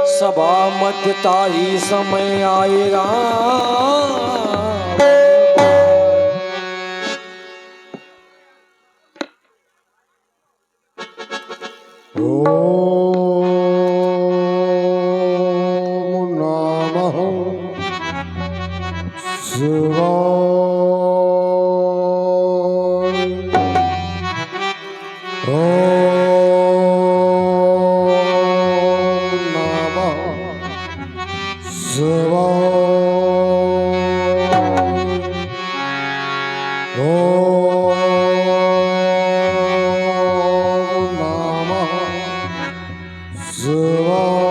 सभा मध्यता ही समय आएगा। ओम नमः शिवाय। ओम नमः शिवाय। ओम नमः शिवाय।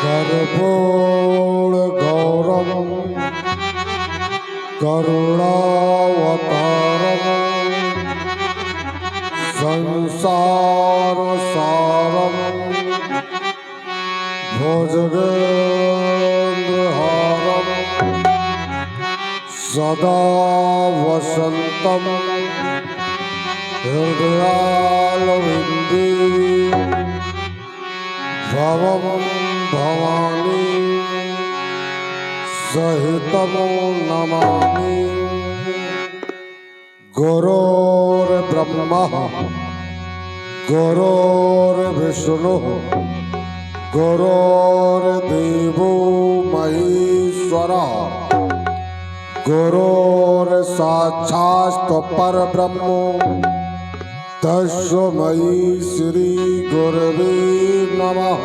कर्पूर गौरम करुणावतारम संसार सारम भुजगेन्द्रहारम सदा वसंतम हृदयालविंदे भवम भवानी सहितमो नमामि। गुरुर्ब्रह्मा गुरुर्विष्णुः गुरुर्देवो महेश्वरः गुरुर्साक्षात् परब्रह्म तस्मै श्री गुरवे नमः।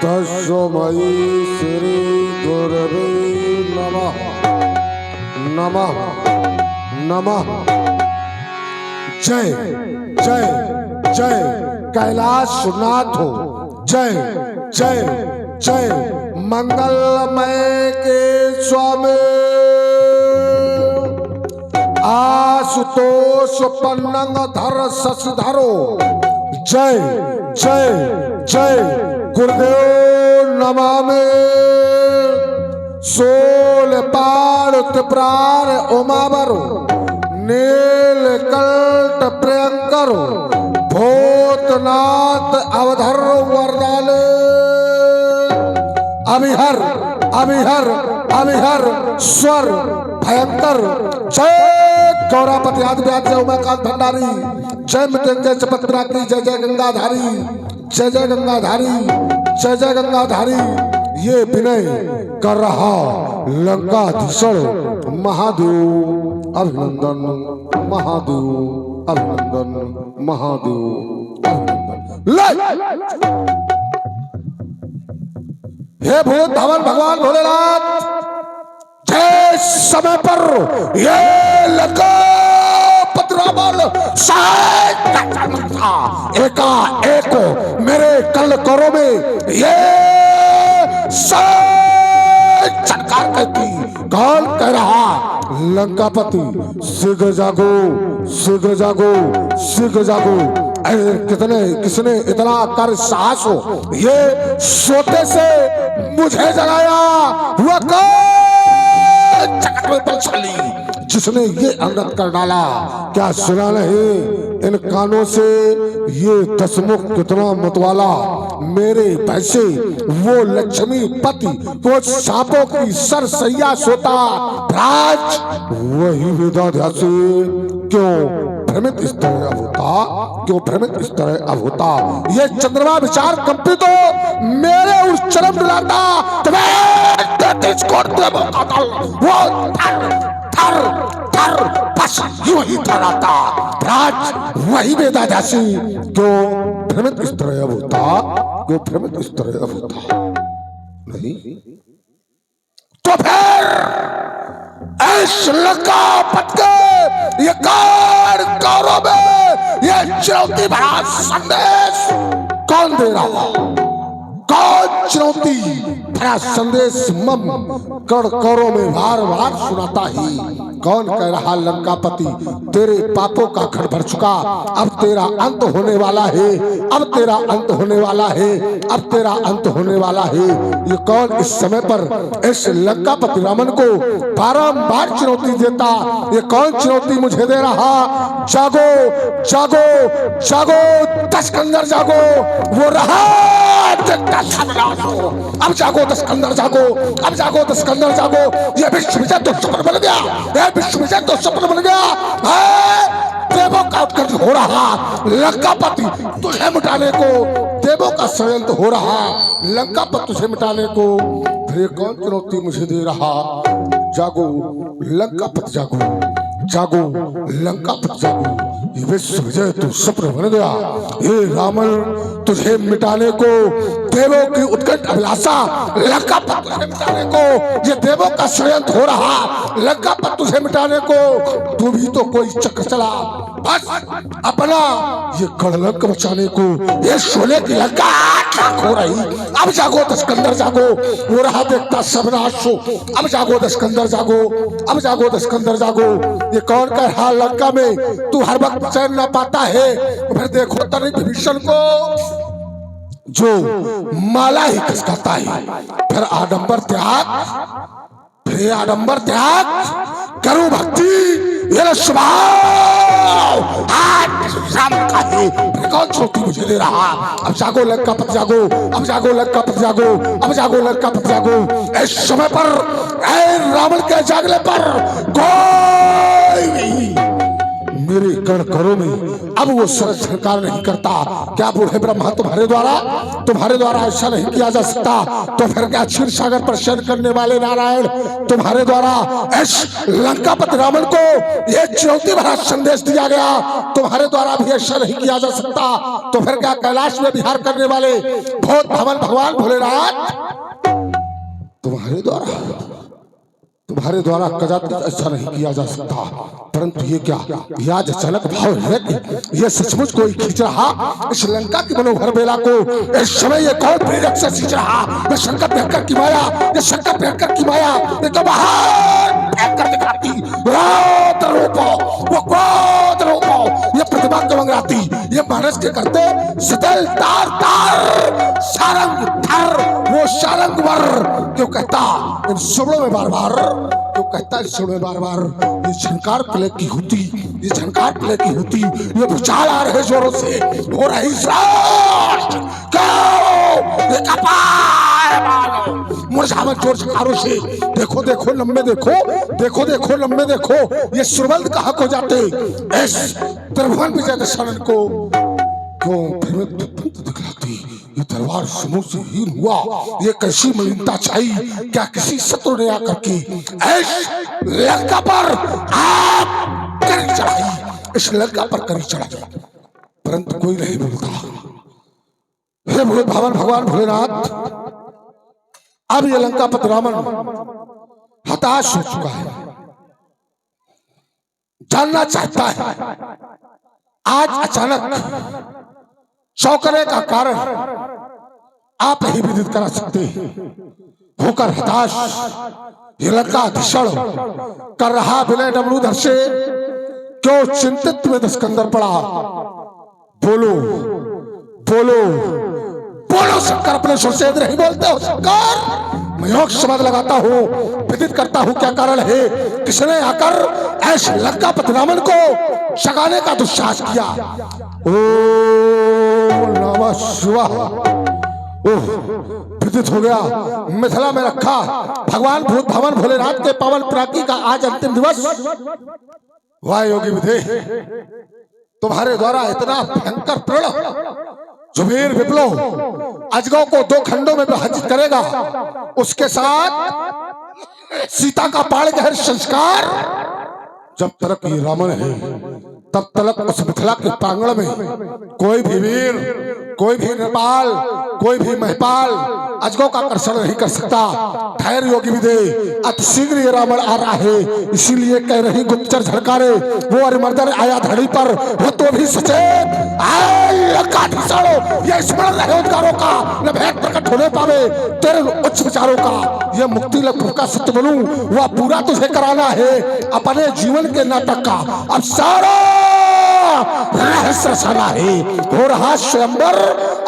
तस्मै श्री गुरवे नमः। नमः नमः। जय जय जय कैलाशनाथ हो। जय जय जय मंगलमय के स्वामी आशुतोष पन्नगधर शशिधरो। जय जय जय गुरुदेव नमामि। सोल पाड़ त्रिपुरार उमावरो नीलकंठ प्रियंकरो भूतनाथ अवधर वरदाले। अभिहर अभिहर अभिहर स्वर भयंकर। जय गौरापति आदि व्यास जय उमाकांत भंडारी। जय मृत्युंजय चपत्रा की जय जय गंगाधारी। जय जय गंगाधारी जय जय गंगाधारी। ये विनय कर रहा लंकाधीशर महादेव अभिनंदन। महादेव अभिनंदन। महादेव अभिनंदन। हे भूत धवल भगवान भोलेनाथ जय समय पर ये लंका पत्रावल एका एक मेरे कल करो में ये सरकार कहती। कौन कह रहा लंकापति शीघ्र जागो शीघ्र जागो शीघ्र जागो। कितने किसने इतना कर साहस हो ये सोते से मुझे जगाया हुआ बलशाली जिसने ये अंगत कर डाला। क्या सुना नहीं इन कानों से ये दसमुख कितना मतवाला मेरे पैसे वो लक्ष्मी पति को सांपों की सरसैया सोता राज वही वेदाध्यासी क्यों भ्रमित इस तरह अब होता। क्यों भ्रमित इस तरह अब होता। ये चंद्रमा विचार कंपित हो मेरे उस चरम दिलाता वो थर थर थर बस यूं ही थराता राज वही वेदाध्यासी क्यों भ्रमित इस तरह अब होता। क्यों भ्रमित इस तरह अब होता नहीं तो फिर इस लंकापत के ये कौरों में ये चुनौती भरा संदेश कौन दे रहा। कौन चुनौती तेरा संदेश मम कड़कड़ों में बार बार सुनाता ही। कौन कह रहा लंकापति तेरे पापों का घर भर चुका, अब तेरा अंत होने वाला है, अब तेरा अंत होने वाला है, अब तेरा अंत होने वाला है। ये कौन इस समय पर इस लंकापति रावण को बारंबार चुनौती देता? ये कौन चुनौती मुझे दे रहा? जागो जागो जागो दशकंदर जागो, वो रहा अब जागो दशकंदर जागो, अब जागो दशकंदर जागो। ये विश्व विजय तो सफल बन गया, ये विश्व विजय तो सफल बन गया। देवों का उत्कर्ष हो रहा, लंकापति तुझे मिटाने को देवों का षड्यंत्र हो रहा, लंकापति तुझे मिटाने को। फिर ये कौन चुनौती मुझे दे रहा? जागो लंकापति जागो, जागो लंकापति जागो, ये विश्व विजय तो सफल बन गया। ये रावण तुझे मिटाने को देवों की उत्कट अभिलाषा, लंकापति तुझे मिटाने को ये देवों का षड्यंत्र हो रहा, लंकापति तुझे मिटाने को। तू भी तो कोई चक्कर चला बस अपना ये गढ़लंक बचाने को, ये सोने की लंका हो रही। अब जागो दशकंदर जागो, वो रहा देखता सबनाश हो। अब जागो दशकंदर जागो, अब जागो दशकंदर जागो। ये कौन कह रहा लंका में तू हर वक्त चैन न पाता है? फिर देखो तनी विभीषण को जो माला ही खिसकाता है। फिर आडंबर त्याग, फिर आडंबर त्याग, करूं भक्ति ये स्वभाव राम का है। कौन चोटी मुझे दे रहा? अब जागो लंकापति जागो, अब जागो लंकापति जागो, अब जागो लंकापति जागो। इस समय पर रावण के जागने पर कोई नहीं मेरे गढ़ में अब वो सरकार नहीं करता। क्या बूढ़े ब्रह्मा तुम्हारे द्वारा ऐसा नहीं किया जा सकता? तो फिर क्या क्षीर सागर पर शयन करने वाले नारायण तुम्हारे द्वारा इस लंकापति रावण को ये चुनौती भरा संदेश दिया गया, तुम्हारे द्वारा भी ऐसा नहीं किया जा सकता? तो फिर क्या कैलाश में विहार करने वाले भूत भवन भगवान भोलेनाथ तुम्हारे द्वारा कदापि ऐसा नहीं किया जा सकता। परंतु ये क्या, यह आज अचानक भाव है कि यह सचमुच कोई खींच रहा इस लंका की मनोहर बेला को। इस समय ये कौन प्रेरक से खींच रहा? ये शंकर भयंकर की माया, ये शंकर भयंकर की माया, ये तो बाहर भयंकर दिखाती क्रोध रूपो, वो क्रोध रूपो, ये प्रतिभा को मंगराती, ये मानस के करते सतल तार तार सारंग थर, वो सारंग वर क्यों कहता इन सुबड़ों में बार बार, क्यों कहता इन सुबड़ों में बार बार। ये झनकार प्ले की होती, ये झनकार प्ले की होती, ये भूचाल आ रहे जोरों से, हो रही श्रास्ट क्यों ये कपाल मुरझावन जोर झकारों से। देखो देखो लंबे देखो, देखो देखो लंबे देखो, ये सुरबंद कहाँ को जाते इस त्रिभुवन विजय दशरथ को क्यों फिर दिखलाती। ये दरबार समूह से हीन हुआ, ये कैसी मलिनता छाई, क्या किसी शत्रु ने आकर के इस लंका पर आप करी चढ़ाई, इस लंका पर करी चढ़ाई, परंतु कोई नहीं बोलता। हे भोले भवन भगवान भोलेनाथ, अब ये लंकापति रावण हताश हो चुका है, जानना चाहता है आज अचानक चौंकने का कारण आप ही विदित करा सकते हैं। होकर हताश ये लंका अधिशण कर रहा विनय डमरूधर से क्यों चिंतित में दशकंदर पड़ा। बोलो बोलो बोलो शंकर, अपने सुर से नहीं बोलते हो शंकर? मैं योग शब्द लगाता हूँ, विदित करता हूँ क्या कारण है, किसने आकर ऐसे लंकापति रावण को जगाने का दुस्साहस किया। ओम नमः शिवाय। ओह विदित हो गया, मिथिला में रखा भगवान भूत भवन भोलेनाथ के पावन प्राकी का आज अंतिम दिवस। वाह योगी विधे, तुम्हारे द्वारा इतना भयंकर प्रण जुबेर विप्लव अजगों को 2 खंडों में विभाजित करेगा, उसके साथ सीता का बाण गहर संस्कार। जब तक ये रावण है तब तक उस मिथिला के प्रांगण में कोई भी वीर, कोई भी नेपाल, कोई भी महिपाल अजगों का कर्षण नहीं कर सकता। ठहर योगी विदे, अति शीघ्र ये रावण आ रहा है, इसीलिए कह रही गुप्तचर झड़कारे। वो अरिमर्दन आया धड़ी पर, वो तो भी सचेत। ये स्मरण रहे उद्गारों का, न भेद प्रकट होने पावे तेरे उच्च विचारों का। ये मुक्ति लक्ष्य का सत्य बनूं, वह पूरा तुझे कराना है अपने जीवन के नाटक का। अब सारा रहस्य रचाना है। हो रहा स्वयंवर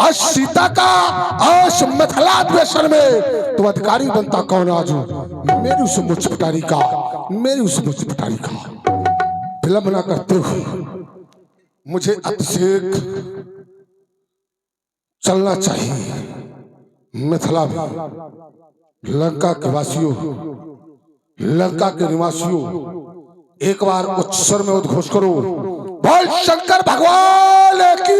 और सीता का अश मिथिला द्वेषण में, तो अधिकारी बनता कौन आजू? मेरी उस मुझ पिटारी का, मेरी उस मुझ पिटारी का। विलंब न करते हुए मुझे अतिशीघ्र चलना चाहिए। मिथिला में लंका के वासियों, लंका के निवासियों, एक बार उच्च स्वर में उद्घोष करो, बोल शंकर भगवान की।